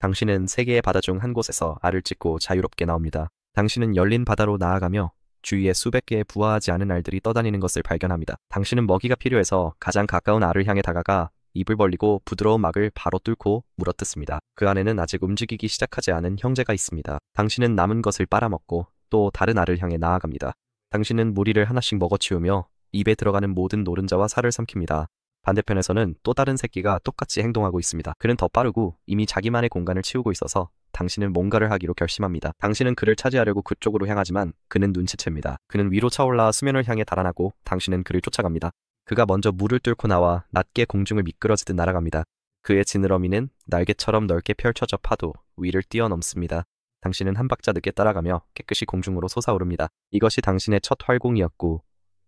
당신은 세 개의 바다 중 한 곳에서 알을 찢고 자유롭게 나옵니다. 당신은 열린 바다로 나아가며 주위에 수백 개의 부화하지 않은 알들이 떠다니는 것을 발견합니다. 당신은 먹이가 필요해서 가장 가까운 알을 향해 다가가 입을 벌리고 부드러운 막을 바로 뚫고 물어뜯습니다. 그 안에는 아직 움직이기 시작하지 않은 형제가 있습니다. 당신은 남은 것을 빨아먹고 또 다른 알을 향해 나아갑니다. 당신은 무리를 하나씩 먹어치우며 입에 들어가는 모든 노른자와 살을 삼킵니다. 반대편에서는 또 다른 새끼가 똑같이 행동하고 있습니다. 그는 더 빠르고 이미 자기만의 공간을 치우고 있어서 당신은 뭔가를 하기로 결심합니다. 당신은 그를 차지하려고 그쪽으로 향하지만 그는 눈치챕니다. 그는 위로 차올라 수면을 향해 달아나고 당신은 그를 쫓아갑니다. 그가 먼저 물을 뚫고 나와 낮게 공중을 미끄러지듯 날아갑니다. 그의 지느러미는 날개처럼 넓게 펼쳐져 파도 위를 뛰어넘습니다. 당신은 한 박자 늦게 따라가며 깨끗이 공중으로 솟아오릅니다. 이것이 당신의 첫 활공이었고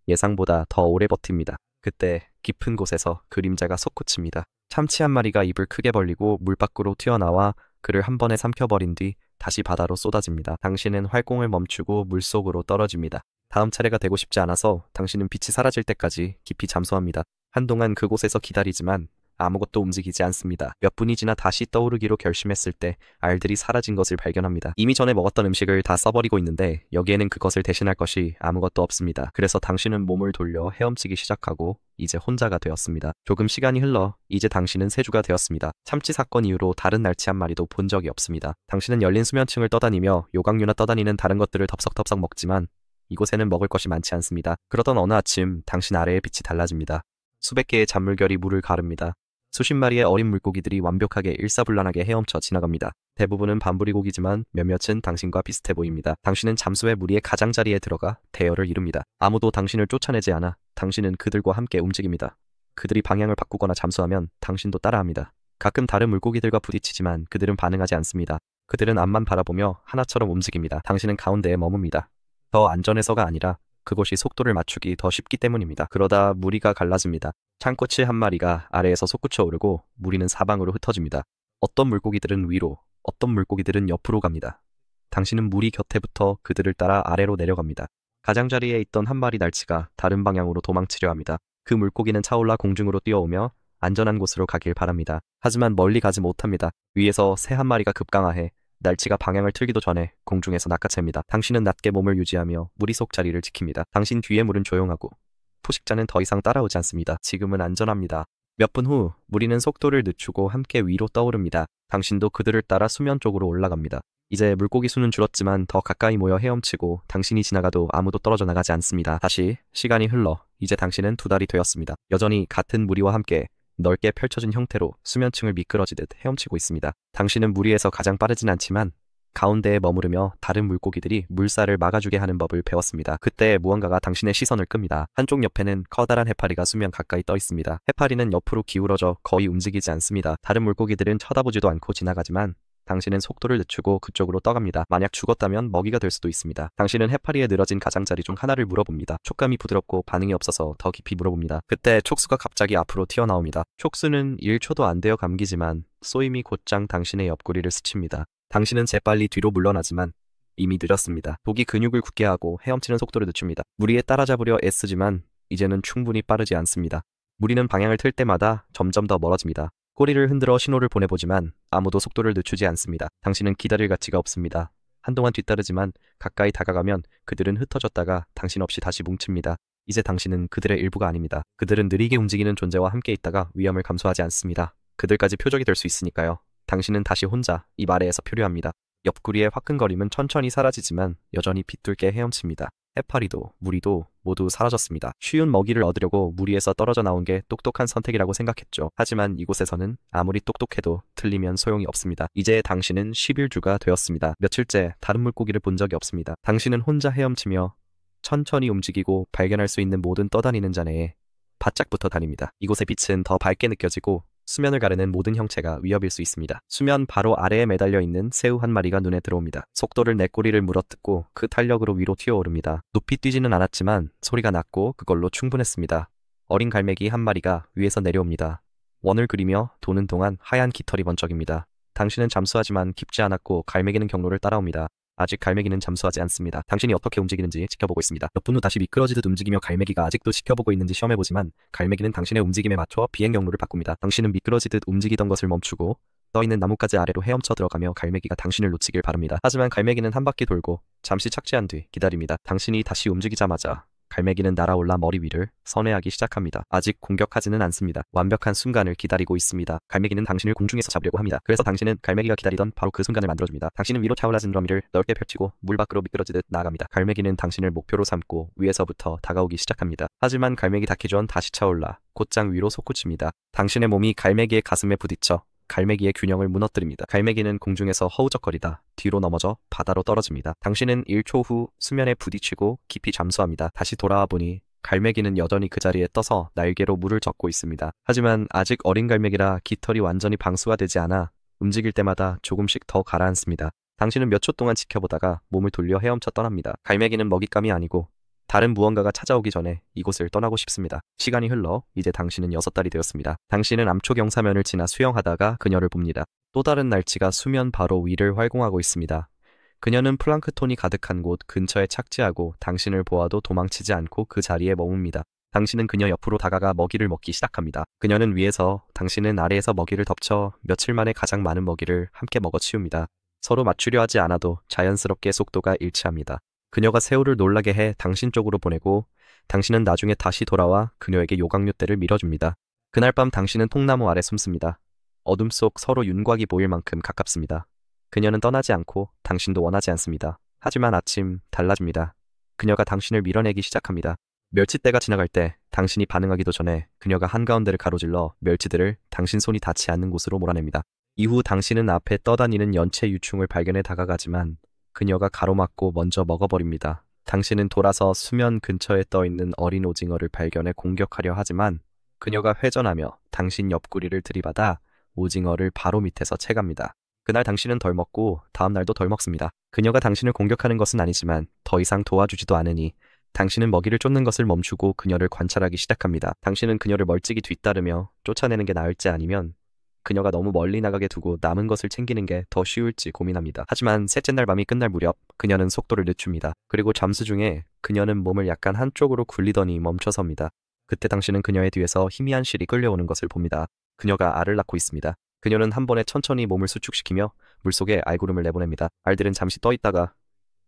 예상보다 더 오래 버팁니다. 그때 깊은 곳에서 그림자가 솟구칩니다. 참치 한 마리가 입을 크게 벌리고 물 밖으로 튀어나와 그를 한 번에 삼켜버린 뒤 다시 바다로 쏟아집니다. 당신은 활공을 멈추고 물속으로 떨어집니다. 다음 차례가 되고 싶지 않아서 당신은 빛이 사라질 때까지 깊이 잠수합니다. 한동안 그곳에서 기다리지만 아무것도 움직이지 않습니다. 몇 분이 지나 다시 떠오르기로 결심했을 때 알들이 사라진 것을 발견합니다. 이미 전에 먹었던 음식을 다 써버리고 있는데 여기에는 그것을 대신할 것이 아무것도 없습니다. 그래서 당신은 몸을 돌려 헤엄치기 시작하고 이제 혼자가 되었습니다. 조금 시간이 흘러 이제 당신은 세주가 되었습니다. 참치 사건 이후로 다른 날치 한 마리도 본 적이 없습니다. 당신은 열린 수면층을 떠다니며 요강류나 떠다니는 다른 것들을 덥석덥석 먹지만 이곳에는 먹을 것이 많지 않습니다. 그러던 어느 아침 당신 아래의 빛이 달라집니다. 수백 개의 잔물결이 물을 가릅니다. 수십 마리의 어린 물고기들이 완벽하게 일사불란하게 헤엄쳐 지나갑니다. 대부분은 반부리고기지만 몇몇은 당신과 비슷해 보입니다. 당신은 잠수 해 무리의 가장자리에 들어가 대열을 이룹니다. 아무도 당신을 쫓아내지 않아 당신은 그들과 함께 움직입니다. 그들이 방향을 바꾸거나 잠수하면 당신도 따라합니다. 가끔 다른 물고기들과 부딪히지만 그들은 반응하지 않습니다. 그들은 앞만 바라보며 하나처럼 움직입니다. 당신은 가운데에 머뭅니다. 더 안전해서가 아니라 그곳이 속도를 맞추기 더 쉽기 때문입니다. 그러다 무리가 갈라집니다. 창꼬치 한 마리가 아래에서 솟구쳐 오르고 무리는 사방으로 흩어집니다. 어떤 물고기들은 위로, 어떤 물고기들은 옆으로 갑니다. 당신은 무리 곁에 붙어 그들을 따라 아래로 내려갑니다. 가장자리에 있던 한 마리 날치가 다른 방향으로 도망치려 합니다. 그 물고기는 차올라 공중으로 뛰어오며 안전한 곳으로 가길 바랍니다. 하지만 멀리 가지 못합니다. 위에서 새 한 마리가 급강하해 날치가 방향을 틀기도 전에 공중에서 낚아챕니다. 당신은 낮게 몸을 유지하며 무리 속 자리를 지킵니다. 당신 뒤의 물은 조용하고 포식자는 더 이상 따라오지 않습니다. 지금은 안전합니다. 몇 분 후 무리는 속도를 늦추고 함께 위로 떠오릅니다. 당신도 그들을 따라 수면 쪽으로 올라갑니다. 이제 물고기 수는 줄었지만 더 가까이 모여 헤엄치고 당신이 지나가도 아무도 떨어져 나가지 않습니다. 다시 시간이 흘러 이제 당신은 두 달이 되었습니다. 여전히 같은 무리와 함께 넓게 펼쳐진 형태로 수면층을 미끄러지듯 헤엄치고 있습니다. 당신은 무리에서 가장 빠르진 않지만 가운데에 머무르며 다른 물고기들이 물살을 막아주게 하는 법을 배웠습니다. 그때 무언가가 당신의 시선을 끕니다. 한쪽 옆에는 커다란 해파리가 수면 가까이 떠 있습니다. 해파리는 옆으로 기울어져 거의 움직이지 않습니다. 다른 물고기들은 쳐다보지도 않고 지나가지만 당신은 속도를 늦추고 그쪽으로 떠갑니다. 만약 죽었다면 먹이가 될 수도 있습니다. 당신은 해파리에 늘어진 가장자리 중 하나를 물어봅니다. 촉감이 부드럽고 반응이 없어서 더 깊이 물어봅니다. 그때 촉수가 갑자기 앞으로 튀어나옵니다. 촉수는 1초도 안 되어 감기지만 쏘임이 곧장 당신의 옆구리를 스칩니다. 당신은 재빨리 뒤로 물러나지만 이미 늦었습니다. 독이 근육을 굳게 하고 헤엄치는 속도를 늦춥니다. 무리에 따라잡으려 애쓰지만 이제는 충분히 빠르지 않습니다. 무리는 방향을 틀 때마다 점점 더 멀어집니다. 꼬리를 흔들어 신호를 보내보지만 아무도 속도를 늦추지 않습니다. 당신은 기다릴 가치가 없습니다. 한동안 뒤따르지만 가까이 다가가면 그들은 흩어졌다가 당신 없이 다시 뭉칩니다. 이제 당신은 그들의 일부가 아닙니다. 그들은 느리게 움직이는 존재와 함께 있다가 위험을 감수하지 않습니다. 그들까지 표적이 될 수 있으니까요. 당신은 다시 혼자 이 아래에서 표류합니다. 옆구리의 화끈거림은 천천히 사라지지만 여전히 빗둘게 헤엄칩니다. 해파리도 무리도 모두 사라졌습니다. 쉬운 먹이를 얻으려고 무리에서 떨어져 나온 게 똑똑한 선택이라고 생각했죠. 하지만 이곳에서는 아무리 똑똑해도 틀리면 소용이 없습니다. 이제 당신은 11주가 되었습니다. 며칠째 다른 물고기를 본 적이 없습니다. 당신은 혼자 헤엄치며 천천히 움직이고 발견할 수 있는 모든 떠다니는 잔해에 바짝 붙어 다닙니다. 이곳의 빛은 더 밝게 느껴지고 수면을 가르는 모든 형체가 위협일 수 있습니다. 수면 바로 아래에 매달려 있는 새우 한 마리가 눈에 들어옵니다. 속도를 내 꼬리를 물어뜯고 그 탄력으로 위로 튀어오릅니다. 높이 뛰지는 않았지만 소리가 났고 그걸로 충분했습니다. 어린 갈매기 한 마리가 위에서 내려옵니다. 원을 그리며 도는 동안 하얀 깃털이 번쩍입니다. 당신은 잠수하지만 깊지 않았고 갈매기는 경로를 따라옵니다. 아직 갈매기는 잠수하지 않습니다. 당신이 어떻게 움직이는지 지켜보고 있습니다. 몇 분 후 다시 미끄러지듯 움직이며 갈매기가 아직도 지켜보고 있는지 시험해보지만 갈매기는 당신의 움직임에 맞춰 비행 경로를 바꿉니다. 당신은 미끄러지듯 움직이던 것을 멈추고 떠있는 나뭇가지 아래로 헤엄쳐 들어가며 갈매기가 당신을 놓치길 바랍니다. 하지만 갈매기는 한 바퀴 돌고 잠시 착지한 뒤 기다립니다. 당신이 다시 움직이자마자 갈매기는 날아올라 머리 위를 선회하기 시작합니다. 아직 공격하지는 않습니다. 완벽한 순간을 기다리고 있습니다. 갈매기는 당신을 공중에서 잡으려고 합니다. 그래서 당신은 갈매기가 기다리던 바로 그 순간을 만들어줍니다. 당신은 위로 차올라 지느러미를 넓게 펼치고 물 밖으로 미끄러지듯 나아갑니다. 갈매기는 당신을 목표로 삼고 위에서부터 다가오기 시작합니다. 하지만 갈매기 닿기 전 다시 차올라 곧장 위로 솟구칩니다. 당신의 몸이 갈매기의 가슴에 부딪혀 갈매기의 균형을 무너뜨립니다. 갈매기는 공중에서 허우적거리다 뒤로 넘어져 바다로 떨어집니다. 당신은 1초 후 수면에 부딪히고 깊이 잠수합니다. 다시 돌아와 보니 갈매기는 여전히 그 자리에 떠서 날개로 물을 젓고 있습니다. 하지만 아직 어린 갈매기라 깃털이 완전히 방수가 되지 않아 움직일 때마다 조금씩 더 가라앉습니다. 당신은 몇 초 동안 지켜보다가 몸을 돌려 헤엄쳐 떠납니다. 갈매기는 먹잇감이 아니고 다른 무언가가 찾아오기 전에 이곳을 떠나고 싶습니다. 시간이 흘러 이제 당신은 6달이 되었습니다. 당신은 암초 경사면을 지나 수영하다가 그녀를 봅니다. 또 다른 날치가 수면 바로 위를 활공하고 있습니다. 그녀는 플랑크톤이 가득한 곳 근처에 착지하고 당신을 보아도 도망치지 않고 그 자리에 머뭅니다. 당신은 그녀 옆으로 다가가 먹이를 먹기 시작합니다. 그녀는 위에서, 당신은 아래에서 먹이를 덮쳐 며칠 만에 가장 많은 먹이를 함께 먹어치웁니다. 서로 맞추려 하지 않아도 자연스럽게 속도가 일치합니다. 그녀가 새우를 놀라게 해 당신 쪽으로 보내고 당신은 나중에 다시 돌아와 그녀에게 요강요대를 밀어줍니다. 그날 밤 당신은 통나무 아래 숨습니다. 어둠 속 서로 윤곽이 보일 만큼 가깝습니다. 그녀는 떠나지 않고 당신도 원하지 않습니다. 하지만 아침 달라집니다. 그녀가 당신을 밀어내기 시작합니다. 멸치떼가 지나갈 때 당신이 반응하기도 전에 그녀가 한가운데를 가로질러 멸치들을 당신 손이 닿지 않는 곳으로 몰아냅니다. 이후 당신은 앞에 떠다니는 연체 유충을 발견해 다가가지만 그녀가 가로막고 먼저 먹어버립니다. 당신은 돌아서 수면 근처에 떠있는 어린 오징어를 발견해 공격하려 하지만 그녀가 회전하며 당신 옆구리를 들이받아 오징어를 바로 밑에서 채갑니다. 그날 당신은 덜 먹고 다음 날도 덜 먹습니다. 그녀가 당신을 공격하는 것은 아니지만 더 이상 도와주지도 않으니 당신은 먹이를 쫓는 것을 멈추고 그녀를 관찰하기 시작합니다. 당신은 그녀를 멀찍이 뒤따르며 쫓아내는 게 나을지 아니면 그녀가 너무 멀리 나가게 두고 남은 것을 챙기는 게 더 쉬울지 고민합니다. 하지만 셋째 날 밤이 끝날 무렵 그녀는 속도를 늦춥니다. 그리고 잠수 중에 그녀는 몸을 약간 한쪽으로 굴리더니 멈춰섭니다. 그때 당신은 그녀의 뒤에서 희미한 실이 끌려오는 것을 봅니다. 그녀가 알을 낳고 있습니다. 그녀는 한 번에 천천히 몸을 수축시키며 물속에 알구름을 내보냅니다. 알들은 잠시 떠있다가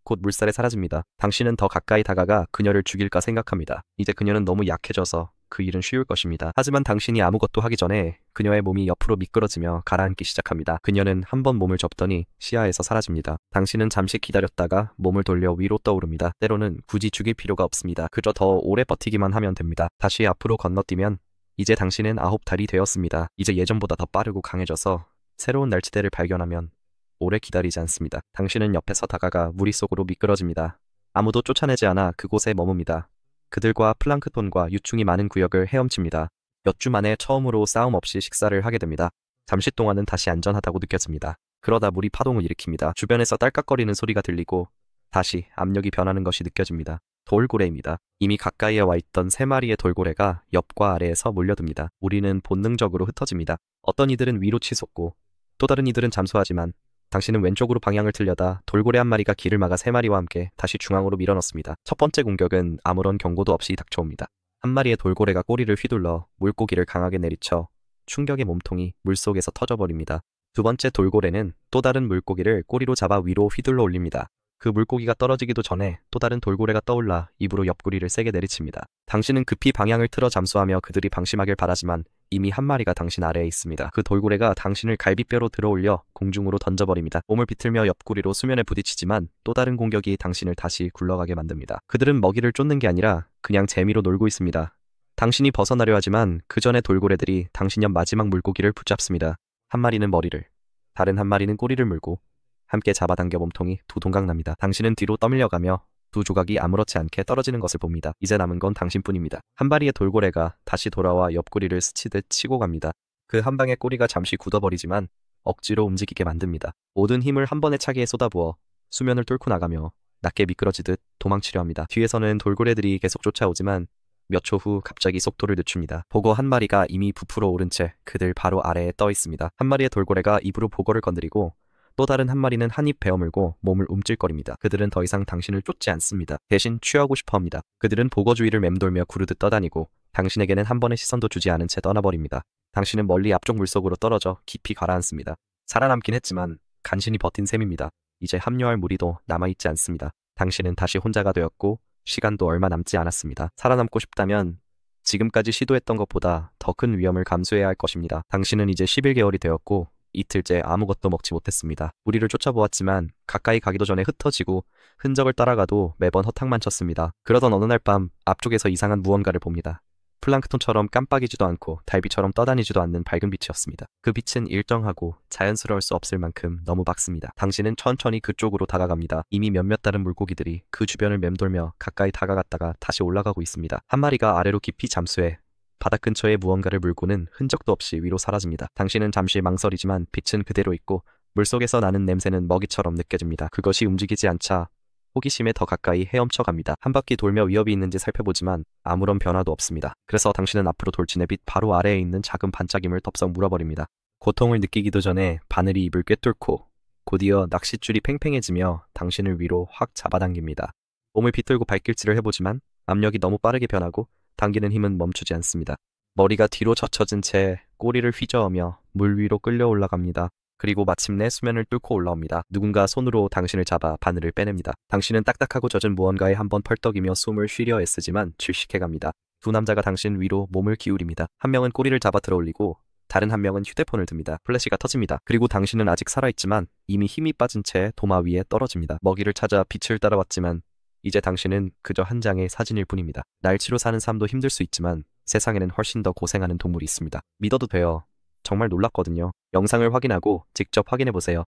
곧 물살에 사라집니다. 당신은 더 가까이 다가가 그녀를 죽일까 생각합니다. 이제 그녀는 너무 약해져서 그 일은 쉬울 것입니다. 하지만 당신이 아무것도 하기 전에 그녀의 몸이 옆으로 미끄러지며 가라앉기 시작합니다. 그녀는 한 번 몸을 접더니 시야에서 사라집니다. 당신은 잠시 기다렸다가 몸을 돌려 위로 떠오릅니다. 때로는 굳이 죽일 필요가 없습니다. 그저 더 오래 버티기만 하면 됩니다. 다시 앞으로 건너뛰면 이제 당신은 9달이 되었습니다. 이제 예전보다 더 빠르고 강해져서 새로운 날치대를 발견하면 오래 기다리지 않습니다. 당신은 옆에서 다가가 무리 속으로 미끄러집니다. 아무도 쫓아내지 않아 그곳에 머뭅니다. 그들과 플랑크톤과 유충이 많은 구역을 헤엄칩니다. 몇 주 만에 처음으로 싸움 없이 식사를 하게 됩니다. 잠시 동안은 다시 안전하다고 느껴집니다. 그러다 물이 파동을 일으킵니다. 주변에서 딸깍거리는 소리가 들리고 다시 압력이 변하는 것이 느껴집니다. 돌고래입니다. 이미 가까이에 와 있던 3마리의 돌고래가 옆과 아래에서 몰려듭니다. 우리는 본능적으로 흩어집니다. 어떤 이들은 위로 치솟고 또 다른 이들은 잠수하지만 당신은 왼쪽으로 방향을 틀려다 돌고래 한 마리가 길을 막아 3마리와 함께 다시 중앙으로 밀어넣습니다. 첫 번째 공격은 아무런 경고도 없이 닥쳐옵니다. 한 마리의 돌고래가 꼬리를 휘둘러 물고기를 강하게 내리쳐 충격의 몸통이 물속에서 터져버립니다. 두 번째 돌고래는 또 다른 물고기를 꼬리로 잡아 위로 휘둘러 올립니다. 그 물고기가 떨어지기도 전에 또 다른 돌고래가 떠올라 입으로 옆구리를 세게 내리칩니다. 당신은 급히 방향을 틀어 잠수하며 그들이 방심하길 바라지만 이미 한 마리가 당신 아래에 있습니다. 그 돌고래가 당신을 갈비뼈로 들어올려 공중으로 던져버립니다. 몸을 비틀며 옆구리로 수면에 부딪히지만 또 다른 공격이 당신을 다시 굴러가게 만듭니다. 그들은 먹이를 쫓는 게 아니라 그냥 재미로 놀고 있습니다. 당신이 벗어나려 하지만 그 전에 돌고래들이 당신 옆 마지막 물고기를 붙잡습니다. 한 마리는 머리를, 다른 한 마리는 꼬리를 물고 함께 잡아당겨 몸통이 두 동강 납니다. 당신은 뒤로 떠밀려가며 두 조각이 아무렇지 않게 떨어지는 것을 봅니다. 이제 남은 건 당신뿐입니다. 한 마리의 돌고래가 다시 돌아와 옆구리를 스치듯 치고 갑니다. 그 한 방에 꼬리가 잠시 굳어버리지만 억지로 움직이게 만듭니다. 모든 힘을 한 번에 차기에 쏟아부어 수면을 뚫고 나가며 낮게 미끄러지듯 도망치려 합니다. 뒤에서는 돌고래들이 계속 쫓아오지만 몇 초 후 갑자기 속도를 늦춥니다. 보거 한 마리가 이미 부풀어 오른 채 그들 바로 아래에 떠 있습니다. 한 마리의 돌고래가 입으로 보거를 건드리고 또 다른 한 마리는 한 입 베어물고 몸을 움찔거립니다. 그들은 더 이상 당신을 쫓지 않습니다. 대신 취하고 싶어합니다. 그들은 보거 주위를 맴돌며 구르듯 떠다니고 당신에게는 한 번의 시선도 주지 않은 채 떠나버립니다. 당신은 멀리 앞쪽 물속으로 떨어져 깊이 가라앉습니다. 살아남긴 했지만 간신히 버틴 셈입니다. 이제 합류할 무리도 남아있지 않습니다. 당신은 다시 혼자가 되었고 시간도 얼마 남지 않았습니다. 살아남고 싶다면 지금까지 시도했던 것보다 더 큰 위험을 감수해야 할 것입니다. 당신은 이제 11개월이 되었고 이틀째 아무것도 먹지 못했습니다. 무리를 쫓아보았지만 가까이 가기도 전에 흩어지고 흔적을 따라가도 매번 허탕만 쳤습니다. 그러던 어느 날 밤 앞쪽에서 이상한 무언가를 봅니다. 플랑크톤처럼 깜빡이지도 않고 달빛처럼 떠다니지도 않는 밝은 빛이었습니다. 그 빛은 일정하고 자연스러울 수 없을 만큼 너무 밝습니다. 당신은 천천히 그쪽으로 다가갑니다. 이미 몇몇 다른 물고기들이 그 주변을 맴돌며 가까이 다가갔다가 다시 올라가고 있습니다. 한 마리가 아래로 깊이 잠수해 바닥 근처에 무언가를 물고는 흔적도 없이 위로 사라집니다. 당신은 잠시 망설이지만 빛은 그대로 있고 물속에서 나는 냄새는 먹이처럼 느껴집니다. 그것이 움직이지 않자 호기심에 더 가까이 헤엄쳐 갑니다. 한 바퀴 돌며 위협이 있는지 살펴보지만 아무런 변화도 없습니다. 그래서 당신은 앞으로 돌진해 빛 바로 아래에 있는 작은 반짝임을 덥석 물어버립니다. 고통을 느끼기도 전에 바늘이 입을 꿰뚫고 곧이어 낚싯줄이 팽팽해지며 당신을 위로 확 잡아당깁니다. 몸을 비틀고 발길질을 해보지만 압력이 너무 빠르게 변하고 당기는 힘은 멈추지 않습니다. 머리가 뒤로 젖혀진 채 꼬리를 휘저으며 물 위로 끌려 올라갑니다. 그리고 마침내 수면을 뚫고 올라옵니다. 누군가 손으로 당신을 잡아 바늘을 빼냅니다. 당신은 딱딱하고 젖은 무언가에 한번 펄떡이며 숨을 쉬려 애쓰지만 질식해갑니다. 두 남자가 당신 위로 몸을 기울입니다. 한 명은 꼬리를 잡아 들어올리고 다른 한 명은 휴대폰을 듭니다. 플래시가 터집니다. 그리고 당신은 아직 살아있지만 이미 힘이 빠진 채 도마 위에 떨어집니다. 먹이를 찾아 빛을 따라왔지만 이제 당신은 그저 한 장의 사진일 뿐입니다. 날치로 사는 삶도 힘들 수 있지만 세상에는 훨씬 더 고생하는 동물이 있습니다. 믿어도 돼요. 정말 놀랐거든요. 영상을 확인하고 직접 확인해보세요.